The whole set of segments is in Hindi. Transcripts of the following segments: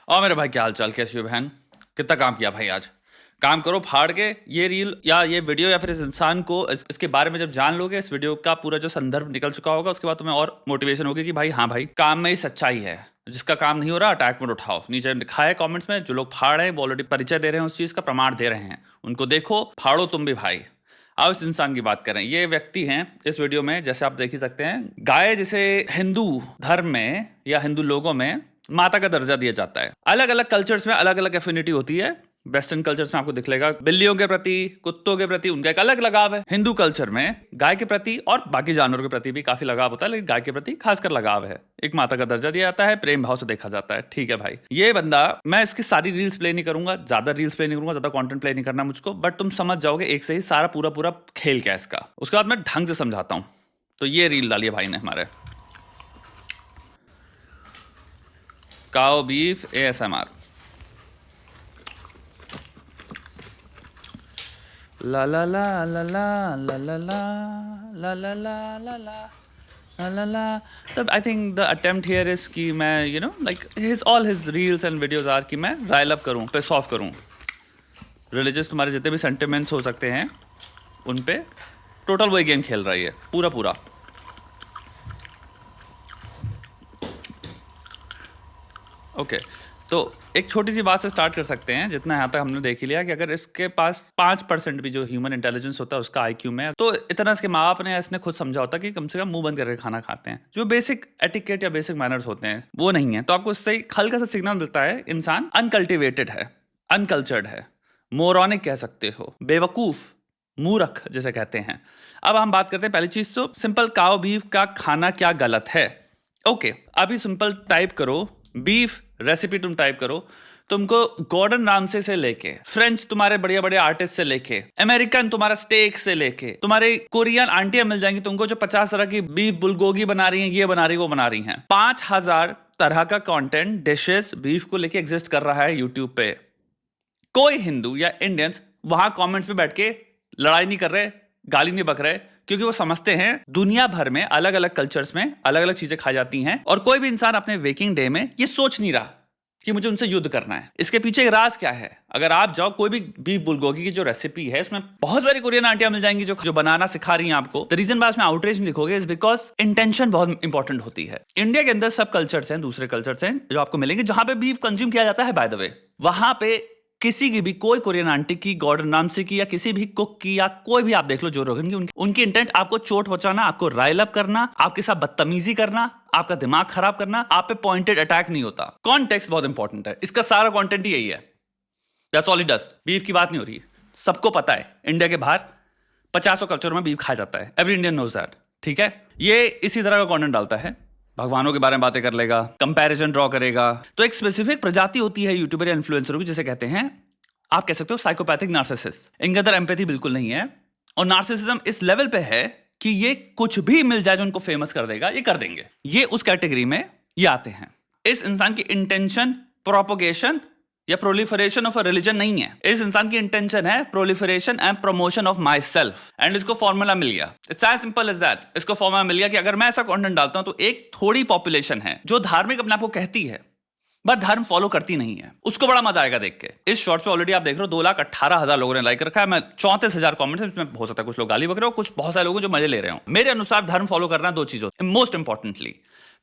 और मेरे भाई क्या हाल चाल, कैसी हो बहन? कितना काम किया भाई आज? काम करो फाड़ के। ये रील या ये वीडियो या फिर इस इंसान को इसके बारे में जब जान लोगे, इस वीडियो का पूरा जो संदर्भ निकल चुका होगा, उसके बाद तुम्हें और मोटिवेशन होगी कि भाई हाँ भाई, काम में ही सच्चाई है। जिसका काम नहीं हो रहा अटैक मोड उठाओ। नीचे लिखा है कमेंट्स में, जो लोग फाड़ रहे हैं वो ऑलरेडी परिचय दे रहे हैं, उस चीज का प्रमाण दे रहे हैं। उनको देखो, फाड़ो तुम भी भाई। अब इस इंसान की बात करें। ये व्यक्ति हैं इस वीडियो में, जैसे आप देख ही सकते हैं, गाय जिसे हिंदू धर्म में या हिंदू लोगों में माता का दर्जा दिया जाता है। अलग अलग कल्चर्स में अलग अलग एफिनिटी होती है। वेस्टर्न कल्चर्स में आपको दिखलेगा बिल्लियों के प्रति, कुत्तों के प्रति उनका एक अलग लगाव है। हिंदू कल्चर में गाय के प्रति और बाकी जानवरों के प्रति भी काफी लगाव होता है, लेकिन गाय के प्रति खासकर लगाव है। एक माता का दर्जा दिया जाता है, प्रेम भाव से देखा जाता है। ठीक है भाई, ये बंदा, मैं इसकी सारी रील्स प्ले नहीं करूंगा, ज्यादा रील्स प्ले नहीं करूंगा, ज्यादा कंटेंट प्ले नहीं करना मुझको, बट तुम समझ जाओगे एक से ही सारा पूरा पूरा खेल क्या है इसका। उसके बाद मैं ढंग से समझाता हूं। तो ये रील डाली है भाई ने हमारे, काओ बीफ ASMR। ला ला ला ला ला ला ला ला ला ला ला ला ला ला ला। तब I think the attempt here is कि मैं like his all his reels and videos are कि मैं राइल अप करूँ, पे सॉल्व करूँ। रिलीजियस तुम्हारे जितने भी सेंटिमेंट्स हो सकते हैं उन पे टोटल वही गेम खेल रही है पूरा पूरा। ओके तो एक छोटी सी बात से स्टार्ट कर सकते हैं। जितना यहाँ तक हमने देख ही लिया कि अगर इसके पास 5% भी जो ह्यूमन इंटेलिजेंस होता है उसका IQ में, तो इतना इसके माँ बाप ने इसने खुद समझा होता कि कम से कम मुंह बंद करके खाना खाते हैं। जो बेसिक एटिकेट या बेसिक मैनर्स होते हैं वो नहीं है। तो आपको इससे हल्का सा सिग्नल मिलता है इंसान अनकल्टिवेटेड है, अनकल्चर्ड है, मोरॉनिक कह सकते हो, बेवकूफ, मूर्ख जिसे कहते हैं। अब हम बात करते हैं पहली चीज तो सिंपल, काओ बीफ का खाना क्या गलत है। ओके अभी सिंपल टाइप करो बीफ रेसिपी, तुम टाइप करो, तुमको गॉर्डन रामसे से लेके, फ्रेंच तुम्हारे बढ़िया बढ़िया आर्टिस्ट से लेके, अमेरिकन तुम्हारा स्टेक से लेके, तुम्हारे कोरियन आंटियां मिल जाएंगी तुमको जो 50 तरह की बीफ बुलगोगी बना रही हैं, ये बना रही, वो बना रही हैं। 5000 तरह का कंटेंट, डिशेस बीफ को लेके एग्जिस्ट कर रहा है यूट्यूब पे। कोई हिंदू या इंडियंस वहां कॉमेंट्स में बैठ के लड़ाई नहीं कर रहे, गाली नहीं बक रहे, क्योंकि वो समझते हैं दुनिया भर में अलग अलग कल्चर्स में अलग अलग चीजें खाई जाती हैं, और कोई भी इंसान अपने वेकिंग डे में ये सोच नहीं रहा कि मुझे उनसे युद्ध करना है। इसके पीछे एक राज क्या है? अगर आप जाओ कोई भी बीफ बुलगोगी की जो रेसिपी है, इसमें बहुत सारी कोरियन आंटियां मिल जाएंगी जो बनाना सिखा रही हैं आपको। द रीजन बाद में आउटरीच में लिखोगे इज बिकॉज इंटेंशन बहुत इंपॉर्टेंट होती है। इंडिया के अंदर सब कल्चर्स हैं, दूसरे कल्चर्स हैं जो आपको मिलेंगे जहां पे बीफ कंज्यूम किया जाता है। बाय द वे, वहां पे किसी की भी, कोई कोरियन आंटी की, गॉर्डन रामसे की, या किसी भी कुक की, या कोई भी आप देख लो जो रोगन की, उनकी इंटेंट आपको चोट पहुंचाना, आपको राइल अप करना, आपके साथ बदतमीजी करना, आपका दिमाग खराब करना। आप पे पॉइंटेड अटैक नहीं होता। कॉन्टेक्स्ट बहुत इंपॉर्टेंट है, इसका सारा कॉन्टेंट ही यही है। That's all it does. Beef की बात नहीं हो रही है, सबको पता है इंडिया के बाहर 50 कल्चर में बीफ खाया जाता है। Every Indian knows that. ठीक है, ये इसी तरह का कॉन्टेंट डालता है, भगवानों के बारे में बातें कर लेगा, कंपैरिजन ड्रॉ करेगा। तो एक स्पेसिफिक प्रजाति होती है यूट्यूबर या इन्फ्लुएंसर की, जिसे कहते हैं, आप कह सकते हो, साइकोपैथिक नार्सिसिस्ट। इनके अंदर एम्पैथी बिल्कुल नहीं है, और नार्सिसिज्म इस लेवल पे है कि ये कुछ भी मिल जाए जो उनको फेमस कर देगा, ये कर देंगे। ये उस कैटेगरी में ये आते हैं। इस इंसान की इंटेंशन प्रोपोगेशन या प्रोलिफरेशन ऑफ अ रिलीजन नहीं है। इस इंसान की इंटेंशन है proliferation and promotion of myself. And इसको फॉर्मूला मिल गया, it's as simple as that. इसको फॉर्मूला मिल गया कि अगर मैं ऐसा कंटेंट डालता हूं तो एक थोड़ी पॉपुलेशन है जो धार्मिक अपने आप को कहती है बट धर्म फॉलो करती नहीं है, उसको बड़ा मजा आएगा देख के। इस शॉर्ट्स पे ऑलरेडी आप देख रहे हो 2,18,000 लोगों ने लाइक रखा है। मैं 34,000 कमेंट्स है, इसमें हो सकता है कुछ लोग गाली बक रहे हो, कुछ बहुत सारे लोग जो मजे ले रहे हो। मेरे अनुसार धर्म फॉलो करना दो चीजों, मोस्ट इंपॉर्टेंटली,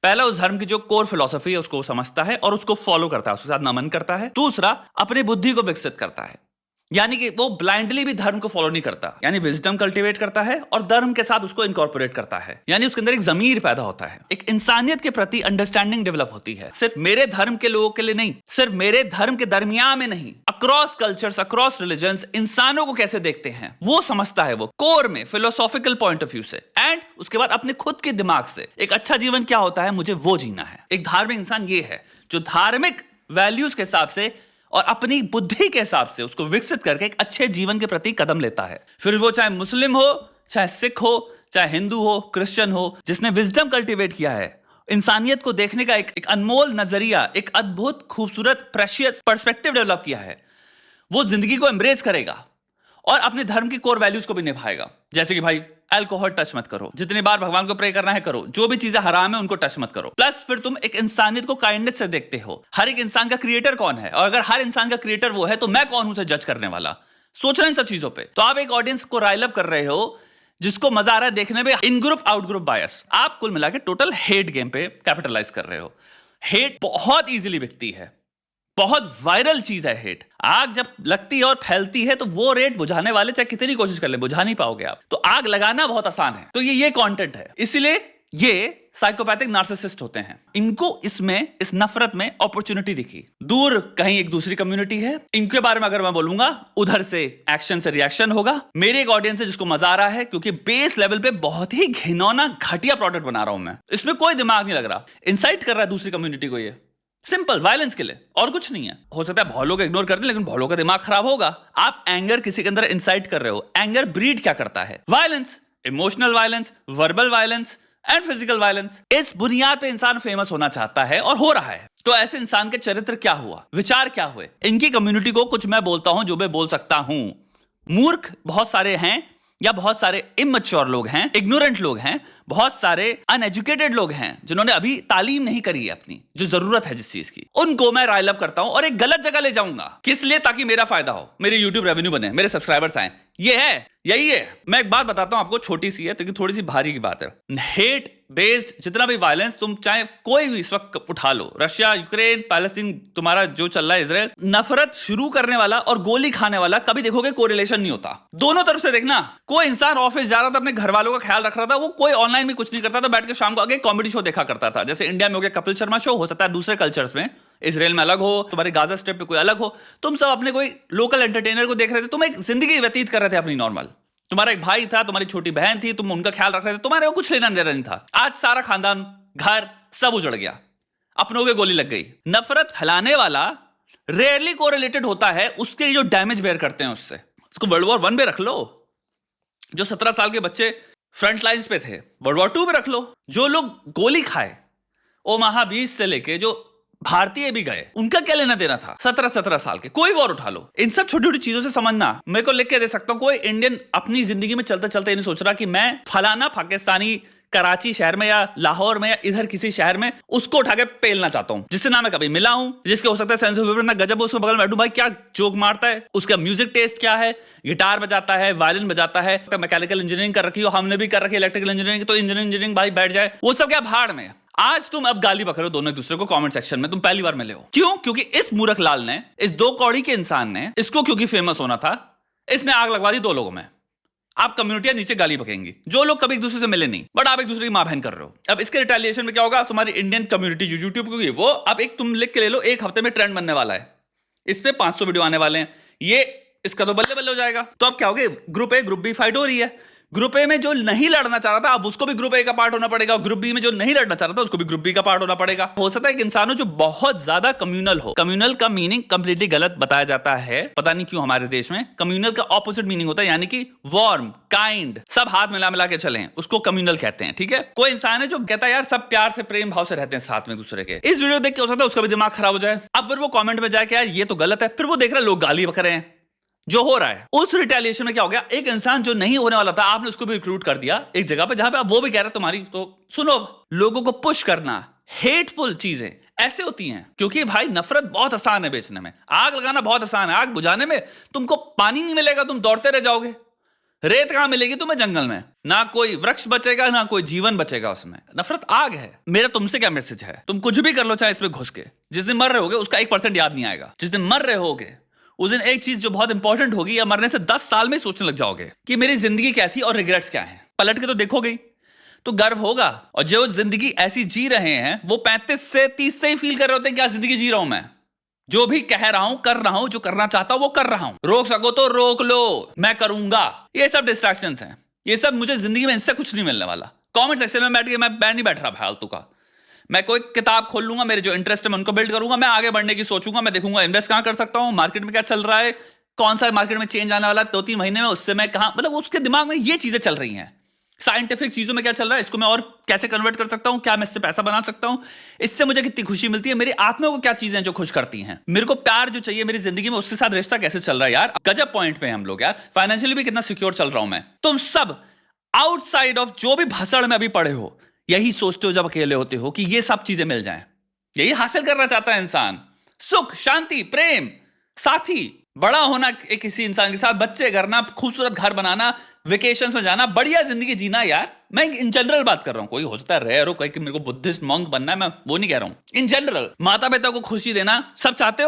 पहला उस धर्म की जो कोर फिलॉसफी है उसको समझता है और उसको फॉलो करता है, उसके साथ नमन करता है। दूसरा, अपनी बुद्धि को विकसित करता है, यानी कि वो ब्लाइंडली भी धर्म को फॉलो नहीं करता, यानी विजडम कल्टीवेट करता है और धर्म के साथ उसको इनकॉर्पोरेट करता है, यानी उसके अंदर एक जमीर पैदा होता है, एक इंसानियत के प्रति अंडरस्टैंडिंग डेवलप होती है। सिर्फ मेरे धर्म के लोगों के लिए नहीं, सिर्फ मेरे धर्म के दरमियान में नहीं, अक्रॉस कल्चर्स, अक्रॉस रिलीजन्स इंसानों को कैसे देखते हैं वो समझता है, वो कोर में फिलोसॉफिकल पॉइंट ऑफ व्यू से। एंड उसके बाद अपने खुद के दिमाग से एक अच्छा जीवन क्या होता है, मुझे वो जीना है। एक धार्मिक इंसान ये है जो धार्मिक वैल्यूज के हिसाब से और अपनी बुद्धि के हिसाब से उसको विकसित करके एक अच्छे जीवन के प्रति कदम लेता है। फिर वो चाहे मुस्लिम हो, चाहे सिख हो, चाहे हिंदू हो, क्रिश्चियन हो, जिसने विजडम कल्टीवेट किया है, इंसानियत को देखने का एक अनमोल नजरिया, एक अद्भुत खूबसूरत प्रेशियस पर्सपेक्टिव डेवलप किया है, वो जिंदगी को एम्ब्रेस करेगा और अपने धर्म की कोर वैल्यूज को भी निभाएगा। जैसे कि भाई अल्कोहल टच मत करो, जितनी बार भगवान को प्रे करना है करो, जो भी चीजें हराम है उनको टच मत करो। प्लस फिर तुम एक इंसानियत को काइंडनेस से देखते हो। हर एक इंसान का क्रिएटर कौन है, और अगर हर इंसान का क्रिएटर वो है तो मैं कौन हूं उसे जज करने वाला। सोचना इन सब चीजों पे। तो आप एक ऑडियंस को राइल अप कर रहे हो जिसको मजा आ रहा है देखने में, इन ग्रुप आउट ग्रुप बायस। आप कुल मिला के टोटल हेट गेम पे कैपिटलाइज कर रहे हो। हेट बहुत इजीली बिकती है, बहुत वायरल चीज है हेट। आग जब लगती है और फैलती है तो वो रेट बुझाने वाले चाहे कितनी कोशिश कर ले बुझा नहीं पाओगे आप। तो आग लगाना बहुत आसान है। तो ये कंटेंट है, इसलिए ये साइकोपैथिक नार्सिसिस्ट होते हैं। इनको इसमें, इस नफरत में अपॉर्चुनिटी दिखी। दूर कहीं एक दूसरी कम्युनिटी है, इनके बारे में अगर मैं बोलूंगा उधर से एक्शन से रिएक्शन होगा। मेरे एक ऑडियंस है जिसको मजा आ रहा है, क्योंकि बेस लेवल पे बहुत ही घिनौना घटिया प्रोडक्ट बना रहा हूं मैं। इसमें कोई दिमाग नहीं लग रहा, इंसाइट कर रहा है दूसरी कम्युनिटी को, ये सिंपल वायलेंस के लिए और कुछ नहीं है। हो सकता है बहुत लोग इग्नोर करते हैं, लेकिन बहुत लोगों का दिमाग खराब होगा। आप एंगर किसी के अंदर इंसाइट कर रहे हो। एंगर ब्रीड क्या करता है? Violence, emotional violence, verbal violence and physical violence. इस बुनियाद पे इंसान फेमस होना चाहता है और हो रहा है। तो ऐसे इंसान के चरित्र क्या हुआ, विचार क्या हुए, इनकी कम्युनिटी को कुछ मैं बोलता हूं जो मैं बोल सकता हूं। मूर्ख बहुत सारे हैं, या बहुत सारे इमैच्योर लोग हैं, इग्नोरेंट लोग हैं, बहुत सारे अनएजुकेटेड लोग हैं जिन्होंने अभी तालीम नहीं करी है अपनी, जो जरूरत है जिस चीज की, उनको मैं राइल अप करता हूं और एक गलत जगह ले जाऊंगा। किस लिए? ताकि मेरा फायदा हो, मेरे यूट्यूब रेवेन्यू बने, मेरे सब्सक्राइबर्स आए। ये है, यही है। मैं एक बात बताता हूं आपको, छोटी सी है लेकिन थोड़ी सी भारी की बात है। हेट बेस्ड जितना भी वायलेंस तुम चाहे कोई भी इस वक्त उठा लो, रशिया, यूक्रेन, पैलेस्टीन, तुम्हारा जो चल रहा है इजराइल, नफरत शुरू करने वाला और गोली खाने वाला कभी देखोगे कोरिलेशन नहीं होता। दोनों तरफ से देखना। कोई इंसान ऑफिस जा रहा था, अपने घर वालों का ख्याल रख रहा था, वो कोई ऑनलाइन में कुछ नहीं करता था, बैठ के शाम को आगे कॉमेडी शो देखा करता था। जैसे इंडिया में हो गया कपिल शर्मा शो, हो सकता है दूसरे कल्चर्स में, इजराइल में अलग हो, तुम्हारे गाजा स्ट्रिप पे कोई अलग हो, तुम सब अपने कोई लोकल एंटरटेनर को देख रहे थे, तुम एक जिंदगी व्यतीत कर रहे थे अपनी नॉर्मल। तुम्हारा एक भाई था, तुम्हारी छोटी बहन थी, तुम उनका ख्याल रख रहे थे, तुम्हारे को कुछ लेना देना नहीं था। आज सारा खानदान, घर सब उजड़ गया, अपनों के गोली लग गई। नफरत फैलाने वाला रेयरली कोरिलेटेड होता है उसके जो डैमेज बेयर करते हैं उससे। इसको वर्ल्ड वॉर 1 में रख लो, जो 17 साल के बच्चे फ्रंट लाइंस पे थे, वर्ल्ड वॉर 2 में रख लो, जो लोग गोली खाए ओमाहा बीच से लेके जो भारतीय भी गए, उनका क्या लेना देना था? 17 साल के, कोई वॉर उठा लो। इन सब छोटी छोटी चीजों से समझना। मेरे को लिख के दे सकता हूं, कोई इंडियन अपनी जिंदगी में चलते चलते ये नहीं सोच रहा कि मैं फलाना पाकिस्तानी कराची शहर में या लाहौर में या इधर किसी शहर में उसको उठा के पेलना चाहता हूं, जिससे ना मैं कभी मिला हूं, जिसके हो सकता है सेंस ऑफ ह्यूमर ना गजब हो, उसमें बगल में बैठूं, भाई क्या जोक मारता है, उसका म्यूजिक टेस्ट क्या है, गिटार बजाता है, वायलिन बजाता है, मैकेनिकल इंजीनियरिंग कर रखी हो, हमने भी कर रखी है इलेक्ट्रिकल इंजीनियरिंग, तो इंजीनियरिंग भाई बैठ जाए, वो सब क्या भाड़ में। आज तुम अब गाली बक रहे हो दोनों एक दूसरे को कमेंट सेक्शन में, तुम पहली बार मिले हो। क्यों? क्योंकि इस मूर्ख लाल ने, इस 2 कौड़ी के इंसान ने, इसको क्योंकि फेमस होना था, इसने आग लगवा दी 2 लोगों में। आप कम्युनिटियां नीचे गाली बकेंगी, जो लोग कभी एक दूसरे से मिले नहीं, बट आप एक दूसरे की मां बहन कर रहे हो। अब इसके रिटेलिएशन में क्या होगा? तुम्हारी इंडियन कम्युनिटी जो यूट्यूब की वो अब एक तुम लिख के ले लो, 1 हफ्ते में ट्रेंड बनने वाला है, इस पे 500 वीडियो आने वाले हैं, ये इसका तो बल्ले बल्ले हो जाएगा। तो अब क्या हो गया? Group A group B fight हो रही है। ग्रुप ए में जो नहीं लड़ना चाह रहा था, अब उसको भी ग्रुप ए का पार्ट होना पड़ेगा, ग्रुप बी में जो नहीं लड़ना चाह रहा था उसको भी ग्रुप बी का पार्ट होना पड़ेगा। हो सकता है कि इंसान हो जो बहुत ज्यादा कम्युनल हो। कम्युनल का मीनिंग कंप्लीटली गलत बताया जाता है, पता नहीं क्यों हमारे देश में। कम्युनल का ऑपोजिट मीनिंग होता है, यानी कि वार्म, काइंड, सब हाथ मिला मिला के चलें, उसको कम्युनल कहते हैं। ठीक है, कोई इंसान है जो कहता है यार सब प्यार से प्रेम भाव से रहते हैं साथ में दूसरे के। इस वीडियो देख के हो सकता है उसका भी दिमाग खराब हो जाए। अब फिर वो कमेंट में जाए कि यार ये तो गलत है, फिर वो देख रहा है लोग गाली बक रहे हैं, जो हो रहा है। उस रिटेलिएशन में क्या हो गया? एक इंसान जो नहीं होने वाला था, आपने उसको भी रिक्रूट कर दिया एक जगह पे जहां पे आप वो भी कह रहे तुम्हारी। तो सुनो, लोगों को पुश करना, हेटफुल चीजें ऐसे होती हैं, क्योंकि भाई नफरत बहुत आसान है बेचने में, आग लगाना बहुत आसान है, आग बुझाने में तुमको पानी नहीं मिलेगा, तुम दौड़ते रह जाओगे। रेत कहां मिलेगी तुम्हें? जंगल में। ना कोई वृक्ष बचेगा, ना कोई जीवन बचेगा उसमें। नफरत आग है। मेरा तुमसे क्या मैसेज है? तुम कुछ भी कर लो चाहे इसमें घुस के, जिस दिन मर रहे होगे उसका 1% याद नहीं आएगा। जिस दिन मर रहे होगे उस दिन एक चीज जो बहुत इंपॉर्टेंट होगी, या मरने से 10 साल में सोचने लग जाओगे कि मेरी जिंदगी क्या थी और रिग्रेट्स क्या हैं। पलट के तो देखोगे तो गर्व होगा। और जो जिंदगी ऐसी जी रहे हैं वो 35 से 30 से ही फील कर रहे होते हैं क्या जिंदगी जी रहा हूं मैं, जो भी कह रहा हूं कर रहा हूं, जो करना चाहता हूं वो कर रहा हूं। रोक सको तो रोक लो, मैं करूंगा। ये सब डिस्ट्रैक्शंस हैं, ये सब मुझे जिंदगी में इनसे कुछ नहीं मिलने वाला। कमेंट सेक्शन में बैठ के मैं नहीं बैठ रहा फालतू का। मैं कोई किताब खोल लूंगा, मेरे जो इंटरेस्ट है मैं उनको बिल्ड करूंगा, मैं आगे बढ़ने की सोचूंगा, मैं देखूंगा इन्वेस्ट कहां कर सकता हूं, मार्केट में क्या चल रहा है, कौन सा मार्केट में चेंज आने वाला 2-3 महीने में, उससे मैं कहां, मतलब उसके दिमाग में ये चीजें चल रही हैं। साइंटिफिक चीजों में क्या चल रहा है, इसको मैं और कैसे कन्वर्ट कर सकता हूं, क्या मैं इससे पैसा बना सकता हूं, इससे मुझे कितनी खुशी मिलती है, मेरी आत्मा को क्या चीजें जो खुश करती हैं, मेरे को प्यार जो चाहिए मेरी जिंदगी में, उसके साथ रिश्ता कैसे चल रहा है। यार गजब पॉइंट पे हम लोग यार। फाइनेंशियली भी कितना सिक्योर चल रहा हूं मैं। तुम सब आउटसाइड ऑफ जो भी भसड़ में अभी पड़े हो, यही सोचते हो जब अकेले होते हो कि ये सब चीजें मिल जाएं। यही हासिल करना चाहता है इंसान, सुख, शांति, प्रेम, साथी, बड़ा होना एक किसी इंसान के साथ, बच्चे करना, खूबसूरत घर बनाना, वेकेशंस में जाना, बढ़िया जिंदगी जीना। यार मैं इन जनरल बात कर रहा हूं, कोई हो सकता है रेयर हो, कोई कि मेरे को बुद्धिस्ट मॉन्क बनना है, मैं वो नहीं कह रहा हूं। इन जनरल माता पिता को खुशी देना सब चाहते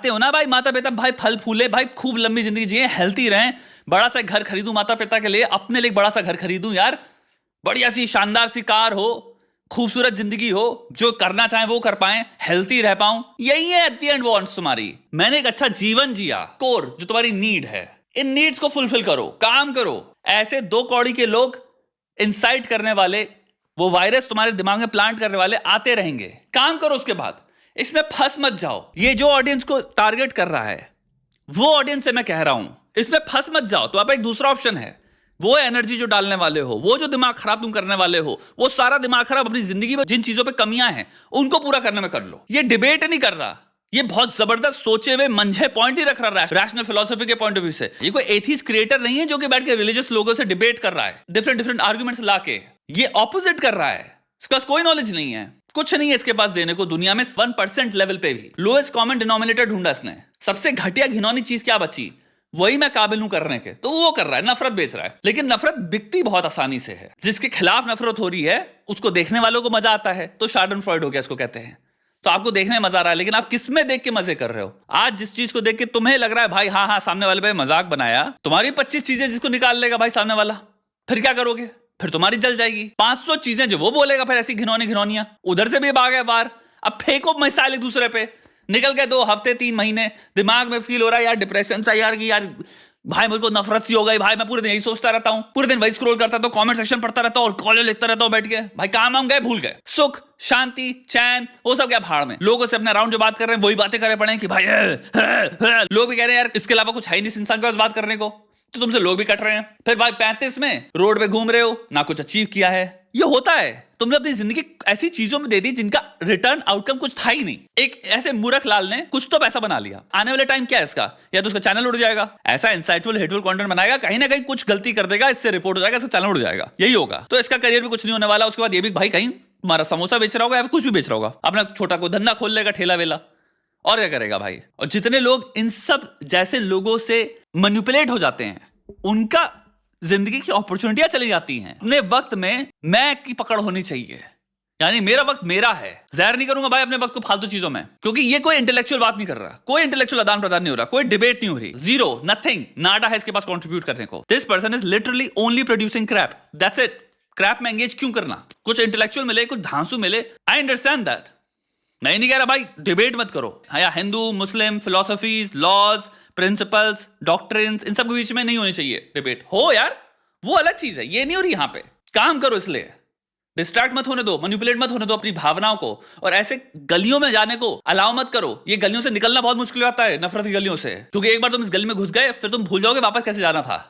हो ना भाई। माता पिता भाई फल फूले, भाई खूब लंबी जिंदगी जिए, हेल्थी रहें। बड़ा सा घर खरीदूं माता पिता के लिए, अपने लिए बड़ा सा घर खरीदूं यार, बढ़िया सी शानदार सी कार हो, खूबसूरत जिंदगी हो, जो करना चाहें वो कर पाएं, हेल्थी रह पाऊं। यही है एट द एंड वांट्स तुम्हारी। मैंने एक अच्छा जीवन जिया, कोर जो तुम्हारी नीड है, इन नीड्स को फुलफिल करो, काम करो। ऐसे दो कौड़ी के लोग, इंसाइट करने वाले, वो वायरस तुम्हारे दिमाग में प्लांट करने वाले आते रहेंगे। काम करो, उसके बाद इसमें फंस मत जाओ। ये जो ऑडियंस को टारगेट कर रहा है वो ऑडियंस से मैं कह रहा हूं, इसमें फंस मत जाओ। तो आप एक दूसरा ऑप्शन है, वो एनर्जी जो डालने वाले हो, वो जो दिमाग खराब तुम करने वाले हो, वो सारा दिमाग खराब अपनी जिंदगी में जिन चीजों पे कमियां हैं उनको पूरा करने में कर लो। ये डिबेट नहीं कर रहा, ये बहुत जबरदस्त सोचे हुए मंझे पॉइंट ही रख रहा है रैशनल फिलोसफी के पॉइंट ऑफ व्यू से। ये कोई एथीस्ट क्रिएटर नहीं है जो कि बैठ के रिलीजियस लोगों से डिबेट कर रहा है, डिफरेंट आर्गुमेंट्स लाके। ये ऑपोजिट कर रहा है, इसके पास कोई नॉलेज नहीं है, कुछ नहीं है इसके पास देने को दुनिया में। 1% लेवल पे भी लोएस्ट कॉमन डिनोमिनेटर ढूंढा इसने। सबसे घटिया घिनौनी चीज क्या बची, वही मैं काबिल हूं करने के, तो वो कर रहा है, नफरत बेच रहा है। लेकिन नफरत बिकती बहुत आसानी से है। जिसके खिलाफ नफरत हो रही है उसको देखने वालों को मजा आता है, तो शार्डन फ्रॉइड हो गया इसको कहते हैं। तो आपको देखने में मजा आ रहा है, लेकिन आप किस में देख के मजे कर रहे हो? आज जिस चीज को देख के तुम्हें लग रहा है भाई हाँ सामने वाले पे मजाक बनाया, तुम्हारी 25 चीजें जिसको निकाल लेगा भाई सामने वाला, फिर क्या करोगे? फिर तुम्हारी जल जाएगी। 500 चीजें जो वो बोलेगा फिर ऐसी घिनौनियां, उधर से भी भागे बाहर। अब फेंको मिसाइल एक दूसरे पे, निकल गए 2 हफ्ते 3 महीने, दिमाग में फील हो रहा है यार डिप्रेशन सा, यार कि यार भाई मुझे को नफरत सी हो गई भाई, मैं पूरे दिन यही सोचता रहता हूं, पूरे दिन वही स्क्रॉल करता रहता हूं, कमेंट सेक्शन पढ़ता रहता हूं और कॉलेज लिखता रहता हूं बैठ के। भाई काम वाम गए, भूल गए, सुख शांति चैन वो सब क्या भाड़ में। लोगों से अपने अराउंड जो बात कर रहे हैं वही बातें करे पड़े कि भाई लोग भी कह रहे हैं यार इसके अलावा कुछ है नहीं इस इंसान के पास बात करने को, तो तुमसे लोग भी कट रहे हैं। फिर भाई 35 में रोड पे घूम रहे हो, ना कुछ अचीव किया है। ये होता है, तुमने अपनी जिंदगी ऐसी चीजों में दे दी जिनका रिटर्न आउटकम कुछ था ही नहीं। एक ऐसे मूर्ख लाल ने कुछ तो पैसा बना लिया, आने वाले टाइम क्या है इसका, या तो उसका चैनल उड़ जाएगा, ऐसा इंसाइटफुल हेटफुल कंटेंट बनाएगा, कहीं ना कहीं कुछ गलती कर देगा, इससे रिपोर्ट हो जाएगा, इसका चैनल उड़ जाएगा, यही होगा। तो इसका करियर भी कुछ नहीं होने वाला। उसके बाद ये भी भाई कहीं तुम्हारा समोसा बेच रहा होगा या कुछ भी बेच रहा होगा, अपना छोटा कोई धंधा खोल लेगा, ठेला वेला, और क्या करेगा भाई। और जितने लोग इन सब जैसे लोगों से मैनिपुलेट हो जाते हैं, उनका जिंदगी की अपॉर्चुनिटियां चली जाती हैं। अपने वक्त में मैं की पकड़ होनी चाहिए, यानी मेरा वक्त मेरा है। ज़ाहिर नहीं करूंगा भाई अपने वक्त को फालतू चीजों में, क्योंकि ये कोई इंटेलेक्चुअल बात नहीं कर रहा, कोई इंटेलेक्चुअल आदान प्रदान नहीं हो रहा, कोई डिबेट नहीं हो रही, जीरो, नथिंग, नाडा है इसके पास कंट्रीब्यूट करने को। This person is literally only producing crap, that's it. Crap में एंगेज क्यों करना? कुछ इंटेलेक्चुअल मिले, कुछ धांसू मिले, आई अंडरस्टैंड दैट। मैं नहीं कह रहा भाई डिबेट मत करो, या हिंदू मुस्लिम फिलोसफीज लॉज प्रिंसिपल्स डॉक्ट्रिन्स इन सब के बीच में नहीं होनी चाहिए डिबेट। हो यार वो अलग चीज है, ये नहीं हो रही। यहां पे काम करो, इसलिए डिस्ट्रैक्ट मत होने दो, मैनिपुलेट मत होने दो अपनी भावनाओं को, और ऐसे गलियों में जाने को अलाउ मत करो। ये गलियों से निकलना बहुत मुश्किल होता है, नफरत की गलियों से, क्योंकि एक बार तुम इस गली में घुस गए फिर तुम भूल जाओगे वापस कैसे जाना था।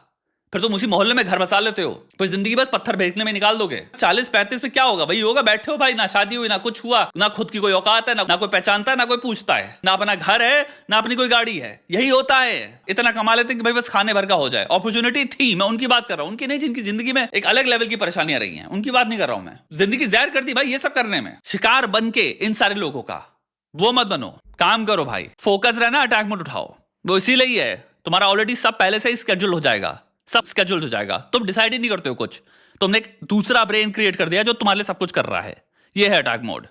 फिर तुम उसी मोहल्ले में घर बसा लेते हो, फिर जिंदगी बस पत्थर फेंकने में निकाल दोगे। 40-35 पे क्या होगा भाई? होगा बैठे हो भाई, ना शादी हुई, ना कुछ हुआ, ना खुद की कोई औकात है, ना कोई पहचानता है, ना कोई पूछता है, ना अपना घर है, ना अपनी कोई गाड़ी है। यही होता है, इतना कमा लेते हैं कि भाई बस खाने भर का हो जाए। अपॉर्चुनिटी थी, मैं उनकी बात कर रहा हूं, उनकी नहीं जिनकी जिंदगी में एक अलग लेवल की परेशानियां रही हैं, उनकी बात नहीं कर रहा हूं मैं। जिंदगी ज़ाहिर कर दी भाई ये सब करने में, शिकार बन के इन सारे लोगों का वो मत बनो। काम करो भाई, फोकस रहना, अटैक मत उठाओ। वो इसीलिए ही है, तुम्हारा ऑलरेडी सब पहले से ही स्केड्यूल हो जाएगा, सब स्केड्यूल हो जाएगा, तुम डिसाइड ही नहीं करते हो कुछ, तुमने एक दूसरा ब्रेन क्रिएट कर दिया जो तुम्हारे लिए सब कुछ कर रहा है। ये है अटैक मोड।